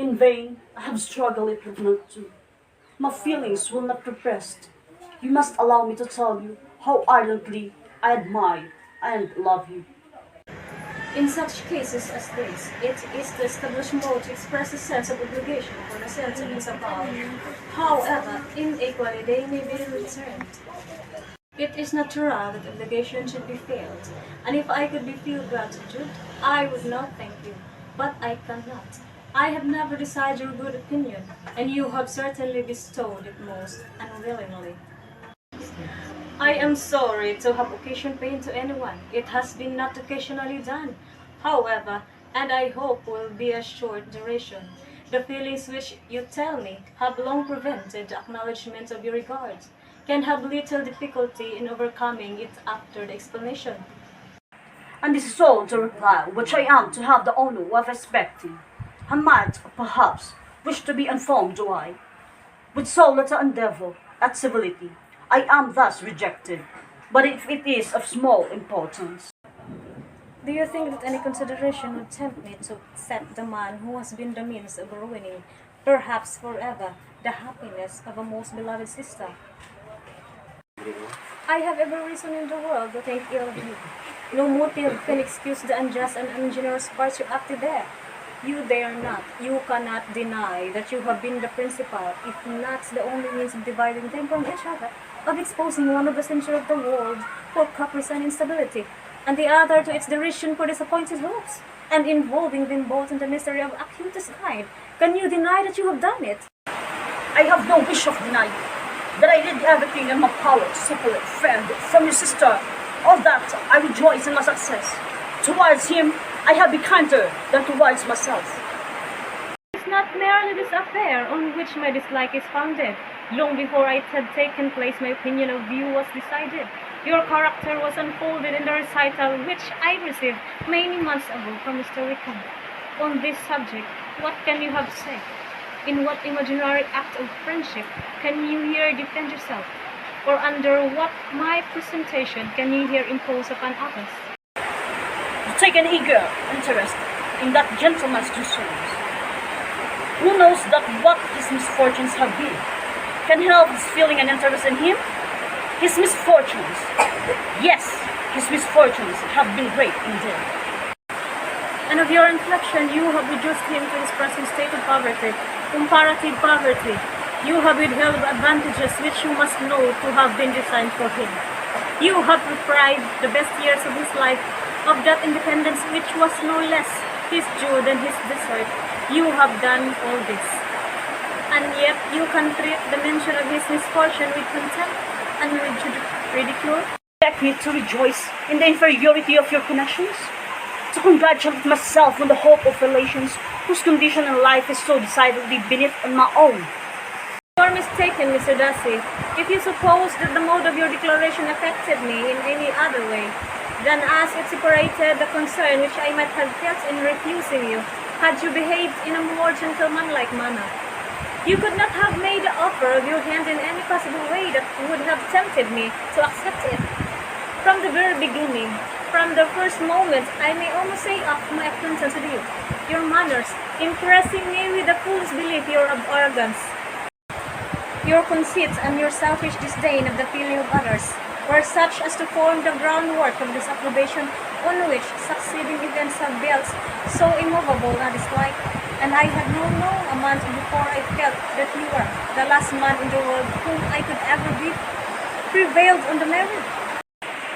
In vain, I have struggled it with not to. My feelings will not repressed. You must allow me to tell you how ardently I admire and love you. In such cases as this, it is the established mode to express a sense of obligation for the sentiments above. However, inequally they may be returned. It is natural that obligation should be felt, and if I could be feel gratitude, I would not thank you, but I cannot. I have never desired your good opinion, and you have certainly bestowed it most unwillingly. I am sorry to have occasioned pain to anyone. It has been not occasionally done, however, and I hope will be a short duration. The feelings which you tell me have long prevented the acknowledgement of your regards, can have little difficulty in overcoming it after the explanation. And this is all the reply which I am to have the honor of expecting. I might, perhaps, wish to be informed do I. With so little endeavor at civility, I am thus rejected, but if it is of small importance. Do you think that any consideration would tempt me to accept the man who has been the means of ruining, perhaps forever, the happiness of a most beloved sister? I have every reason in the world to think ill of you. No motive can excuse the unjust and ungenerous part you acted there. You dare not, you cannot deny that you have been the principal, if not the only means of dividing them from each other, of exposing one of the center of the world for caprice and instability, and the other to its derision for disappointed hopes, and involving them both in the misery of acutest kind. Can you deny that you have done it? I have no wish of denying that I did everything in my power to separate friend from your sister. All that I rejoice in my success. Towards him, I have been kinder than towards myself. It is not merely this affair on which my dislike is founded. Long before it had taken place, my opinion of you was decided. Your character was unfolded in the recital which I received many months ago from Mr. Wickham. On this subject, what can you have said? In what imaginary act of friendship can you here defend yourself? Or under what my presentation can you here impose upon others? You take an eager interest in that gentleman's concerns. Who knows that what his misfortunes have been can help his feeling an interest in him? His misfortunes, yes, his misfortunes have been great indeed. And of your inflection, you have reduced him to his present state of poverty, comparative poverty. You have withheld advantages which you must know to have been designed for him. You have deprived the best years of his life of that independence which was no less his due than his desert. You have done all this, and yet you can treat the mention of his misfortune with contempt and ridicule. Expect me to rejoice in the inferiority of your connections? To congratulate myself on the hope of relations whose condition in life is so decidedly beneath my own? You are mistaken, Mr. Darcy, if you suppose that the mode of your declaration affected me in any other way than as it separated the concern which I might have felt in refusing you, had you behaved in a more gentlemanlike manner. You could not have made the offer of your hand in any possible way that would have tempted me to accept it. From the very beginning, from the first moment, I may almost say of my acquaintance with you, your manners, impressing me with the fullest belief your arrogance, your conceit, and your selfish disdain of the feeling of others, were such as to form the groundwork of disapprobation on which succeeding events have built so immovable a dislike, and I had known no a month before I felt that you were the last man in the world whom I could ever be prevailed on the merit.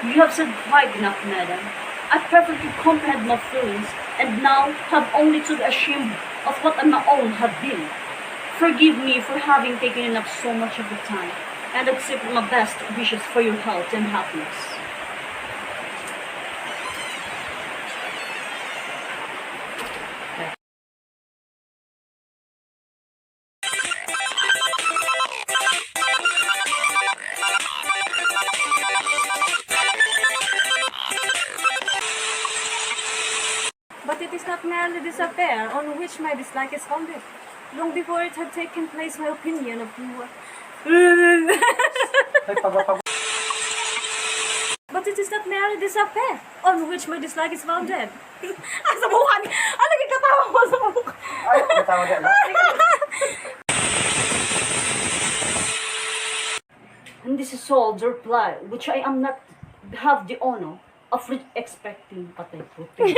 You have said quite enough, madam. I perfectly comprehend my feelings, and now have only to be ashamed of what on my own have been. Forgive me for having taken up so much of your time, and accept my best wishes for your health and happiness. But it is not merely this affair on which my dislike is founded. Long before it had taken place, my opinion of you. But but it is not merely this affair on which my dislike is founded. Ay, sa bukan! Ano katawa mo sa mukha? Ay, natawag na. And this is all the reply, which I am not have the honor of expecting, patay puti.